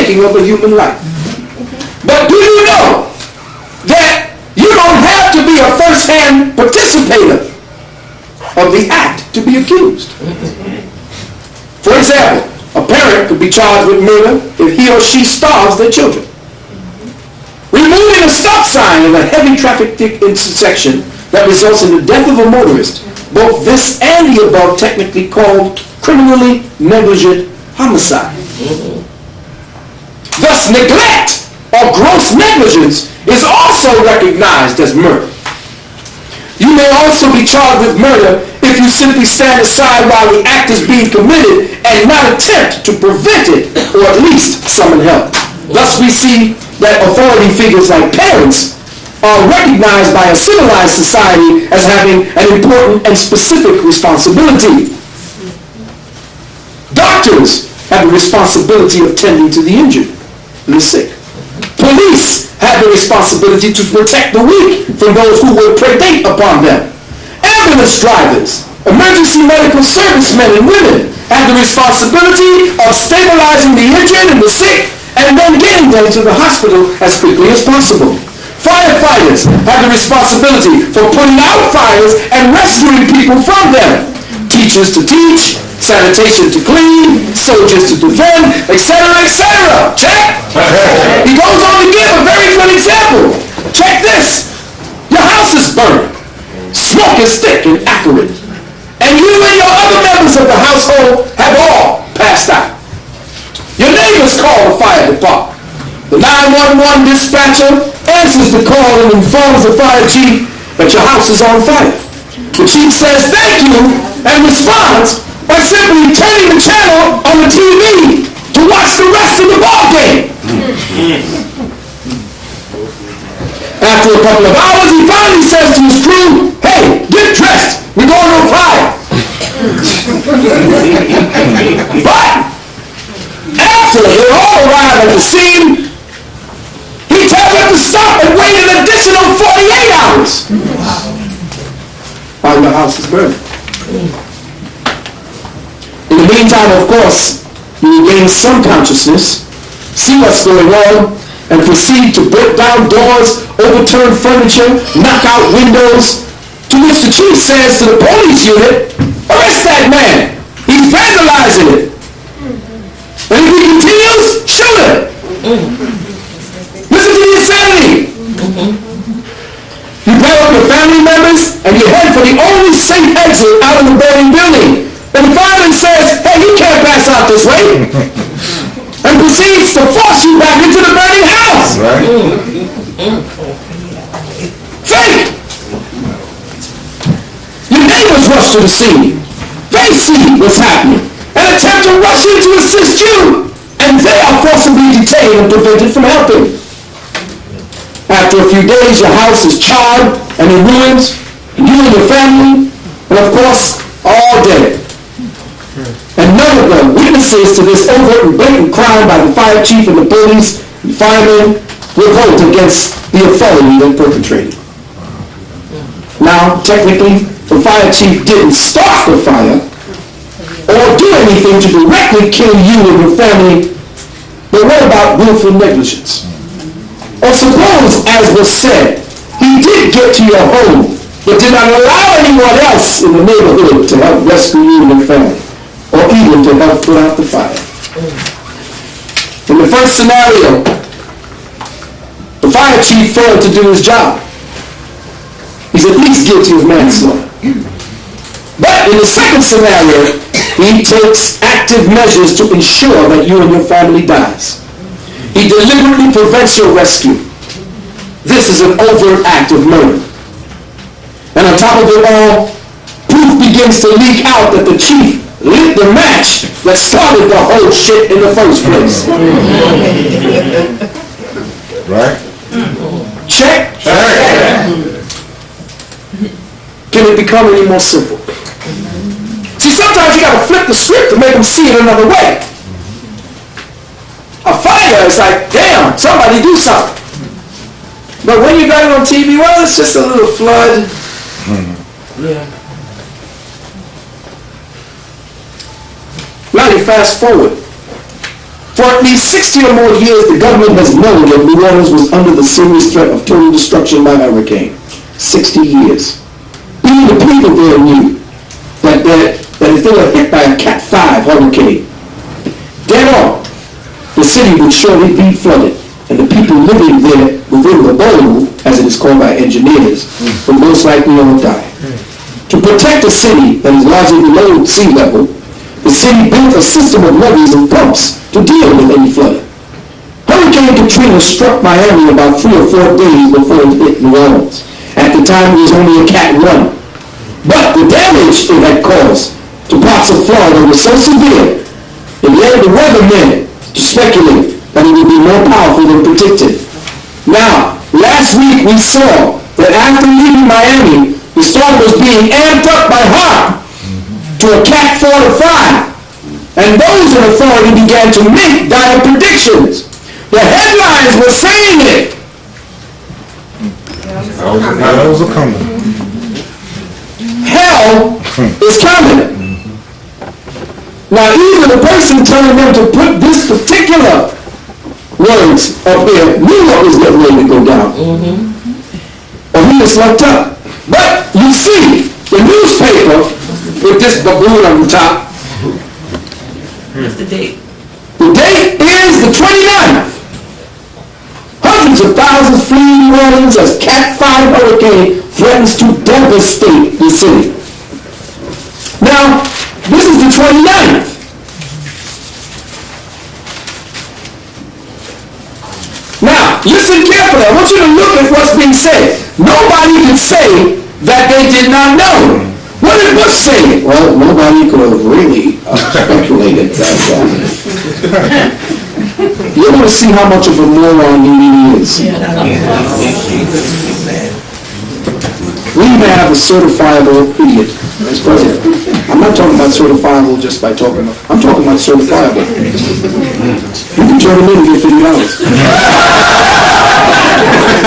taking of a human life. But do you know that you don't have to be a first-hand participator of the act to be accused? For example, a parent could be charged with murder if he or she starves their children. Removing a stop sign in a heavy traffic intersection that results in the death of a motorist, both this and the above technically called criminally negligent homicide. Thus, neglect or gross negligence is also recognized as murder. You may also be charged with murder if you simply stand aside while the act is being committed and not attempt to prevent it or at least summon help. Thus, we see that authority figures like parents are recognized by a civilized society as having an important and specific responsibility. Doctors have the responsibility of tending to the injured and the sick. Police have the responsibility to protect the weak from those who will predate upon them. Ambulance drivers, emergency medical servicemen and women have the responsibility of stabilizing the injured and the sick and then getting them to the hospital as quickly as possible. Firefighters have the responsibility for putting out fires and rescuing people from them. Teachers to teach, sanitation to clean, soldiers to defend, etc., etc. Check? He goes on to give a very good example. Check this. Your house is burning. Smoke is thick and acrid. And you and your other members of the household have all passed out. Your neighbors call the fire department. The 911 dispatcher answers the call and informs the fire chief that your house is on fire. The chief says thank you and responds by simply turning the channel on the TV to watch the rest of the ball game. After a couple of hours, he finally says to his crew, hey, get dressed, we're going on fire. But after they all arrive at the scene, he tells them to stop and wait an additional 48 hours while your house is burning. In the meantime, of course, you will gain some consciousness, see what's going on, and proceed to break down doors, overturn furniture, knock out windows, to which the chief says to the police unit, arrest that man, he's vandalizing it. And if he continues, shoot him. Listen to the insanity. You grab up your family members and you head for the only safe exit out of the burning building. And the fireman says, hey, you can't pass out this way. And proceeds to force you back into the burning house. Right. Fake. Your neighbors rush to the scene. They see what's happening and attempt to rush in to assist you. And they are forcibly detained and prevented from helping. After a few days, your house is charred and in ruins, and you and your family, and of course, all dead. And none of the witnesses to this overt and blatant crime by the fire chief and the police and firemen will vote against the authority that perpetrated. Now, technically, the fire chief didn't start the fire or do anything to directly kill you and your family, but what about willful negligence? Or suppose, as was said, he did get to your home, but did not allow anyone else in the neighborhood to help rescue you and your family, or even to help put out the fire. In the first scenario, the fire chief failed to do his job. He's at least guilty of manslaughter. But in the second scenario, he takes active measures to ensure that you and your family dies. He deliberately prevents your rescue. This is an overt act of murder. And on top of it all, proof begins to leak out that the chief lit the match that started the whole shit in the first place. Right? Check? Can it become any more simple? See, sometimes you gotta flip the script to make them see it another way. A fire is like, damn, somebody do something. But when you got it on TV, well, it's just a little flood. Yeah. Now you fast forward For at least 60 or more years, the government has known that New Orleans was under the serious threat of total destruction by hurricane. 60 years. Even the people there knew that if they were hit by a Cat 5 hurricane, dead on, the city would surely be flooded, and the people living there within the bowl, as it is called by engineers, would most likely all die. To protect a city that is largely below sea level, the city built a system of levees and pumps to deal with any flooding. Hurricane Katrina struck Miami about 3 or 4 days before it hit New Orleans. At the time, it was only a Cat 1. But the damage it had caused to parts of Florida was so severe, it led the weathermen to speculate that it would be more powerful than predicted. Now, last week we saw that after leaving Miami, the storm was being amped up by HARP to a Cat 4 to 5. And those in authority began to make dire predictions. The headlines were saying it. Those are coming. Hell is coming. Now, even the person telling them to put this particular words up there knew what was getting ready to go down. Or he was locked up. But you see, the newspaper with this baboon on the top. What's the date? The date is the 29th. Hundreds of thousands fleeing New Orleans as Cat 5 hurricane threatens to devastate the city. Now, this is the 29th. Now, listen carefully. I want you to look at what's being said. Nobody can say that they did not know. What did Bush say? Well, nobody could have really speculated that. You want to see how much of a moron he really is. We even have a certifiable idiot as president. I'm not talking about certifiable just by talking. I'm talking about certifiable. You can turn him in and get $50.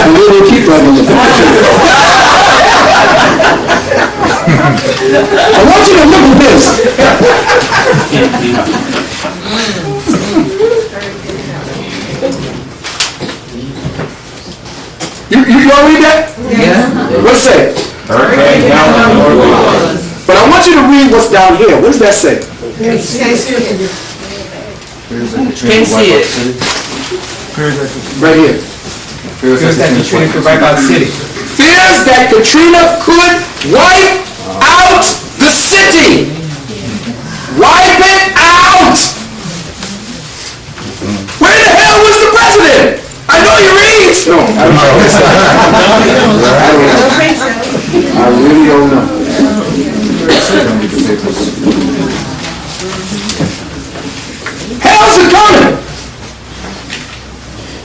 And we'll keep right on the phone. I want you to look at this. You all read that? Yeah. What's that? But I want you to read what's down here. What does that say? Can't see it. Right here. Fears that Katrina could wipe out the city. Fears that Katrina could wipe out the city. Wipe it out. Where the hell was the president? I know you read. No, I don't know. I really don't know. Hell's it coming?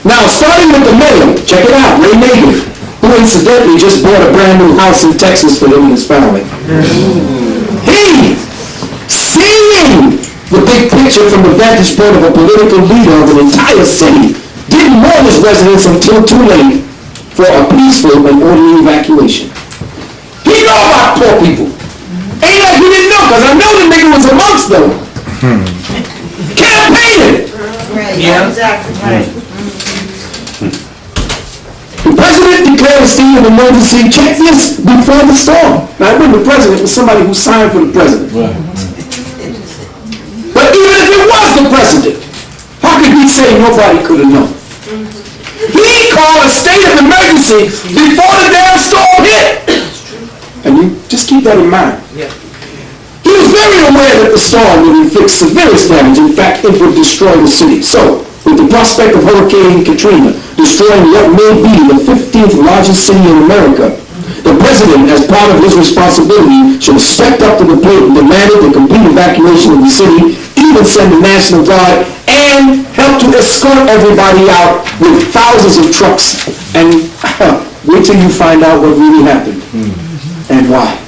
Now, starting with the mayor, check it out, Ray Nagin, who incidentally just bought a brand new house in Texas for him and his family. He, seeing the big picture from the vantage point of a political leader of an entire city, didn't warn his residents until too late for a peaceful and orderly evacuation. He know about poor people. Ain't like he didn't know, because I know the nigga was amongst them. Campaigning. Right, Yeah. exactly, right. The president declared a state of emergency. Check this before the storm. Now, I remember the president was somebody who signed for the president. But even if it was the president, how could he say nobody could have known? He called a state of emergency before the damn storm hit. And you just keep that in mind. He was very aware that the storm would inflict severest damage. In fact, it would destroy the city. So, with the prospect of Hurricane Katrina destroying what may be the 15th largest city in America, the president, as part of his responsibility, should have stepped up to the plate and demanded the complete evacuation of the city, even send the National Guard, and help to escort everybody out with thousands of trucks. And wait till you find out what really happened and why.